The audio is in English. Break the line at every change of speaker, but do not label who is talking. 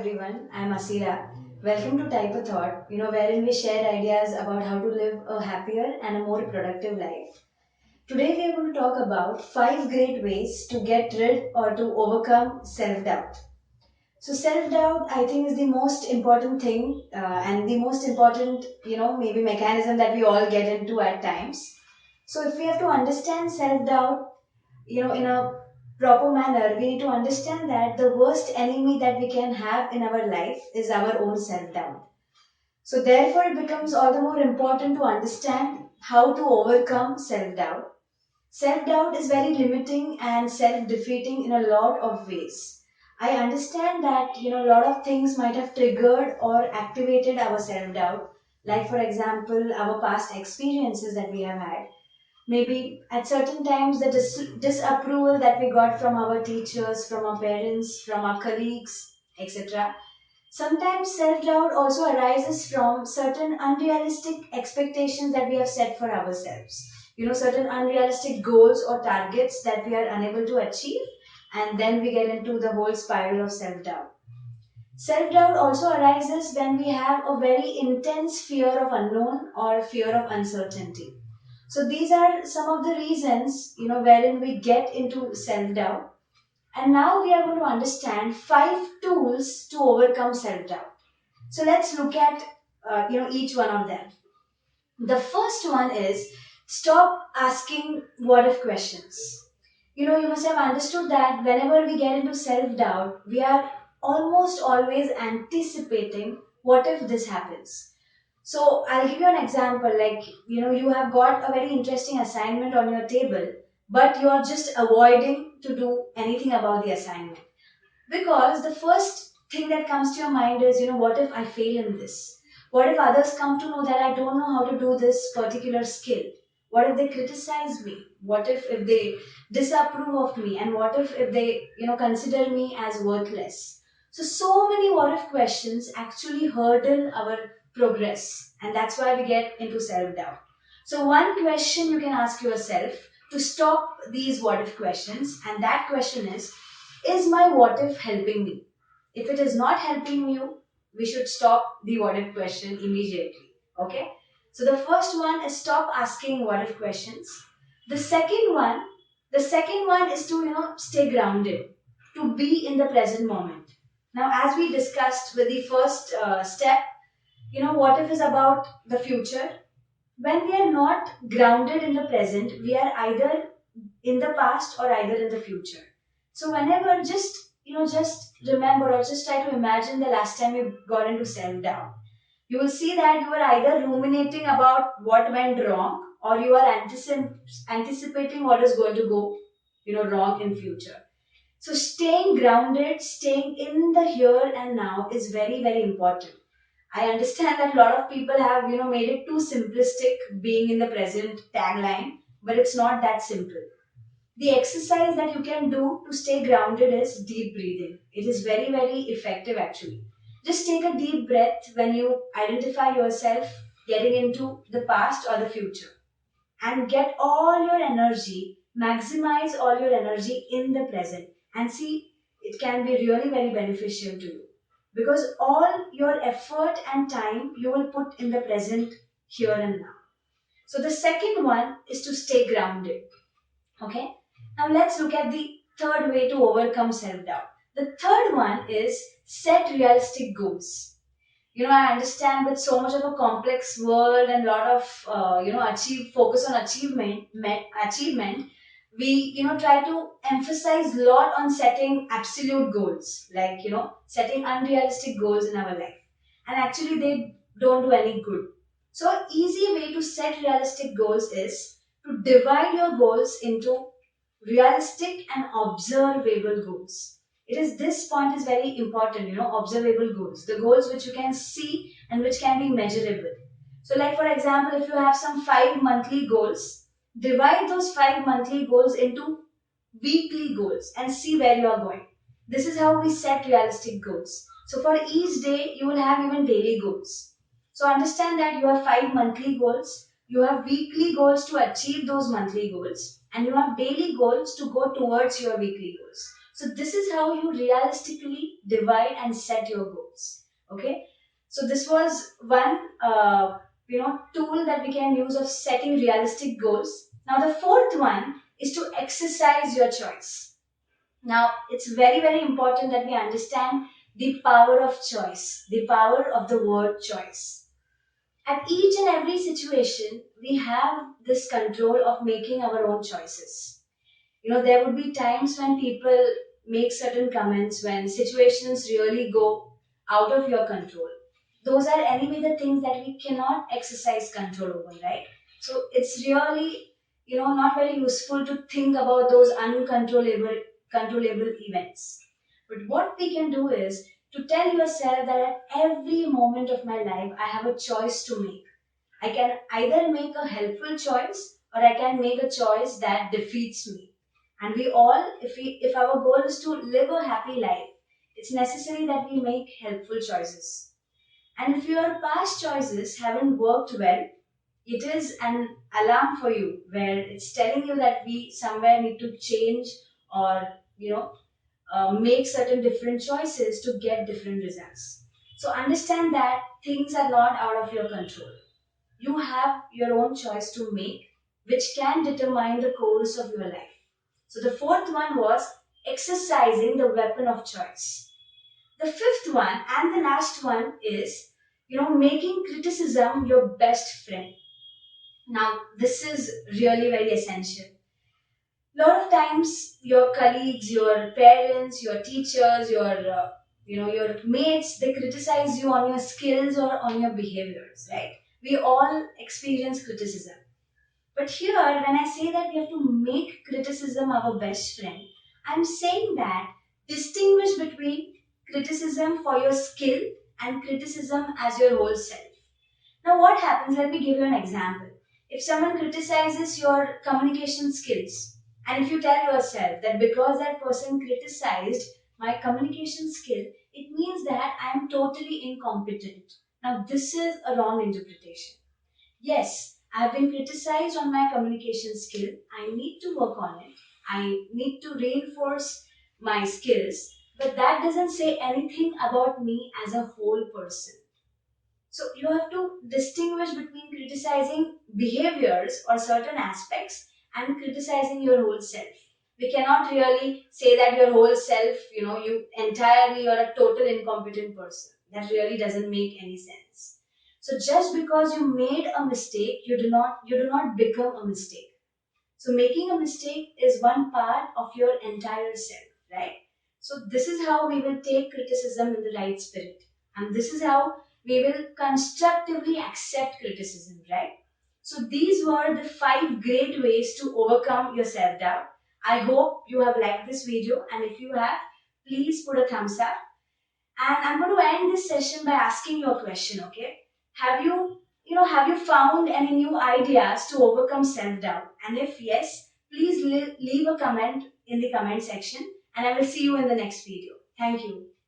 everyone, I'm Asira. Welcome to Type a Thought, wherein we share ideas about how to live a happier and a more productive life. Today we are going to talk about 5 great ways to get rid or to overcome self-doubt. So self-doubt, I think, is the most important thing and the most important, maybe mechanism that we all get into at times. So if we have to understand self-doubt, in a proper manner, we need to understand that the worst enemy that we can have in our life is our own self doubt. So, therefore, it becomes all the more important to understand how to overcome self doubt. Self doubt is very limiting and self defeating in a lot of ways. I understand that a lot of things might have triggered or activated our self doubt, like for example our past experiences that we have had, maybe at certain times the disapproval that we got from our teachers, from our parents, from our colleagues, etc. Sometimes self-doubt also arises from certain unrealistic expectations that we have set for ourselves, certain unrealistic goals or targets that we are unable to achieve, and then we get into the whole spiral of self-doubt. Self-doubt also arises when we have a very intense fear of unknown or fear of uncertainty. So these are some of the reasons, wherein we get into self-doubt. And now we are going to understand 5 tools to overcome self-doubt. So let's look at, each one of them. The first one is stop asking what if questions. You must have understood that whenever we get into self-doubt, we are almost always anticipating what if this happens. So I'll give you an example. Like, you have got a very interesting assignment on your table, but you are just avoiding to do anything about the assignment. Because the first thing that comes to your mind is, what if I fail in this? What if others come to know that I don't know how to do this particular skill? What if they criticize me? What if they disapprove of me? And what if they, consider me as worthless? So many what if questions actually hurdle our progress. And that's why we get into self-doubt. So one question you can ask yourself to stop these what if questions, and that question is my what if helping me? If it is not helping you, we should stop the what if question immediately. Okay? So the first one is stop asking what if questions. The second one, is to stay grounded, to be in the present moment. Now, as we discussed with the first step, what if is about the future. When we are not grounded in the present, we are either in the past or either in the future. So whenever, just remember or just try to imagine the last time you got into self doubt. You will see that you are either ruminating about what went wrong, or you are anticipating what is going to go wrong in future. So staying grounded, staying in the here and now is very, very important. I understand that a lot of people have, made it too simplistic, being in the present tagline, but it's not that simple. The exercise that you can do to stay grounded is deep breathing. It is very, very effective actually. Just take a deep breath when you identify yourself getting into the past or the future, and get all your energy, maximize all your energy in the present, and see, it can be really very beneficial to you, because all your effort and time you will put in the present, here and now. So the second one is to stay grounded. Okay, now let's look at the third way to overcome self-doubt. The third one is set realistic goals. I understand with so much of a complex world and lot of achieve focus on achievement, we try to emphasize a lot on setting absolute goals, like setting unrealistic goals in our life, and actually they don't do any good. So an easy way to set realistic goals is to divide your goals into realistic and observable goals. It is this point is very important, observable goals, the goals which you can see and which can be measurable. So like for example, if you have some 5 monthly goals, divide those 5 monthly goals into weekly goals and see where you are going. This is how we set realistic goals. So for each day, you will have even daily goals. So understand that you have 5 monthly goals, you have weekly goals to achieve those monthly goals, and you have daily goals to go towards your weekly goals. So this is how you realistically divide and set your goals. Okay. So this was one tool that we can use of setting realistic goals. Now the fourth one is to exercise your choice. Now it's very very important that we understand the power of choice, the power of the word choice. At each and every situation, we have this control of making our own choices. There would be times when people make certain comments, when situations really go out of your control. Those are anyway the things that we cannot exercise control over, right? So it's really, not very useful to think about those uncontrollable events. But what we can do is to tell yourself that at every moment of my life, I have a choice to make. I can either make a helpful choice or I can make a choice that defeats me. And we all, if our goal is to live a happy life, it's necessary that we make helpful choices. And if your past choices haven't worked well, it is an alarm for you where it's telling you that we somewhere need to change or make certain different choices to get different results. So understand that things are not out of your control. You have your own choice to make, which can determine the course of your life. So the fourth one was exercising the weapon of choice. The fifth one and the last one is, making criticism your best friend. Now, this is really very essential. A lot of times, your colleagues, your parents, your teachers, your mates, they criticize you on your skills or on your behaviors, right? We all experience criticism. But here, when I say that we have to make criticism our best friend, I'm saying that distinguish between criticism for your skill and criticism as your whole self. Now, what happens? Let me give you an example. If someone criticizes your communication skills, and if you tell yourself that because that person criticized my communication skill, it means that I am totally incompetent. Now, this is a wrong interpretation. Yes, I have been criticized on my communication skill. I need to work on it. I need to reinforce my skills. But that doesn't say anything about me as a whole person. So you have to distinguish between criticizing behaviors or certain aspects and criticizing your whole self. We cannot really say that your whole self, you entirely are a total incompetent person. That really doesn't make any sense. So just because you made a mistake, you do not become a mistake. So making a mistake is one part of your entire self, right? So this is how we will take criticism in the right spirit. And this is how we will constructively accept criticism, right? So these were the 5 great ways to overcome your self-doubt. I hope you have liked this video, and if you have, please put a thumbs up. And I'm going to end this session by asking you a question, okay? Have you found any new ideas to overcome self-doubt? And if yes, please leave a comment in the comment section, and I will see you in the next video. Thank you.